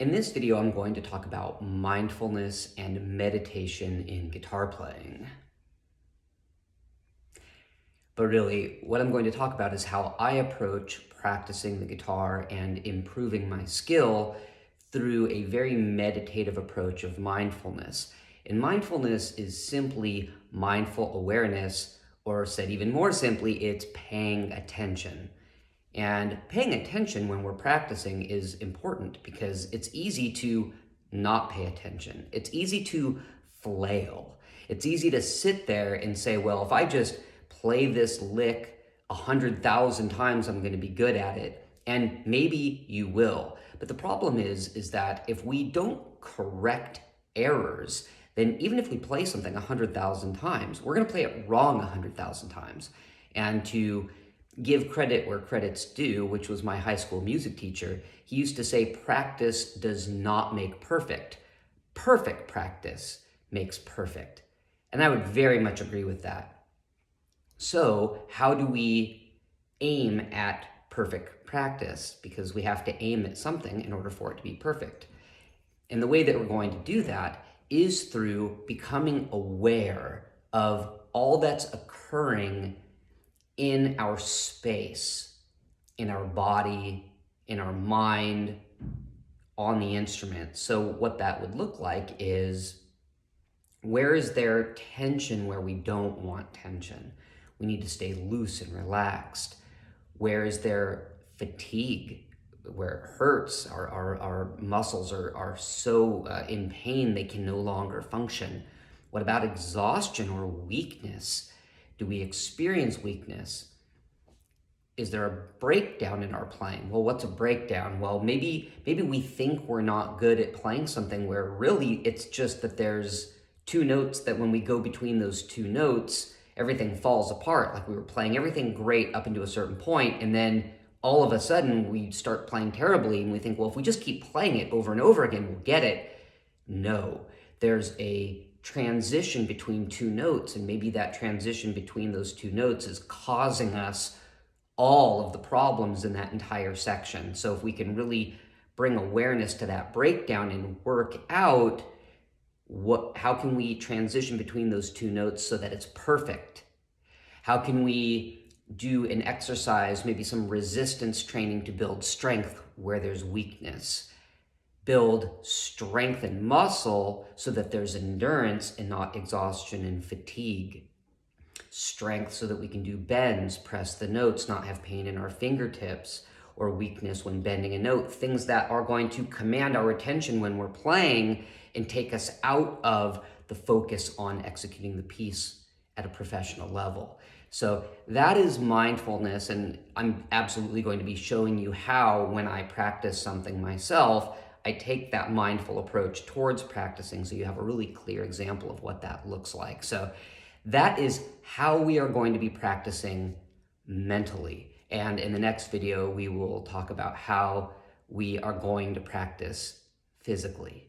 In this video, I'm going to talk about mindfulness and meditation in guitar playing. But really, what I'm going to talk about is how I approach practicing the guitar and improving my skill through a very meditative approach of mindfulness. And mindfulness is simply mindful awareness, or said even more simply, it's paying attention. And paying attention when we're practicing is important because it's easy to not pay attention. It's easy to flail. It's easy to sit there and say, well, if I just play this lick 100,000 times, I'm going to be good at it. And maybe you will. But the problem is that if we don't correct errors, then even if we play something 100,000 times, we're going to play it wrong 100,000 times. And to give credit where credit's due, which was my high school music teacher, he used to say, practice does not make perfect. Perfect practice makes perfect. And I would very much agree with that. So how do we aim at perfect practice? Because we have to aim at something in order for it to be perfect. And the way that we're going to do that is through becoming aware of all that's occurring in our space, in our body, in our mind, on the instrument. So what that would look like is, where is there tension where we don't want tension? We need to stay loose and relaxed. Where is there fatigue, where it hurts? Our muscles are so in pain they can no longer function. What about exhaustion or weakness? Do we experience weakness? Is there a breakdown in our playing? Well, what's a breakdown? Well, maybe we think we're not good at playing something where really it's just that there's two notes that when we go between those two notes, everything falls apart. Like we were playing everything great up into a certain point, and then all of a sudden we start playing terribly, and we think, well, if we just keep playing it over and over again, we'll get it. No, there's a transition between two notes, and maybe that transition between those two notes is causing us all of the problems in that entire section. So if we can really bring awareness to that breakdown and work out how can we transition between those two notes so that it's perfect? How can we do an exercise, maybe some resistance training to build strength where there's weakness? Build strength and muscle so that there's endurance and not exhaustion and fatigue. Strength so that we can do bends, press the notes, not have pain in our fingertips, or weakness when bending a note. Things that are going to command our attention when we're playing and take us out of the focus on executing the piece at a professional level. So that is mindfulness, and I'm absolutely going to be showing you how, when I practice something myself, I take that mindful approach towards practicing so you have a really clear example of what that looks like. So that is how we are going to be practicing mentally. And in the next video, we will talk about how we are going to practice physically.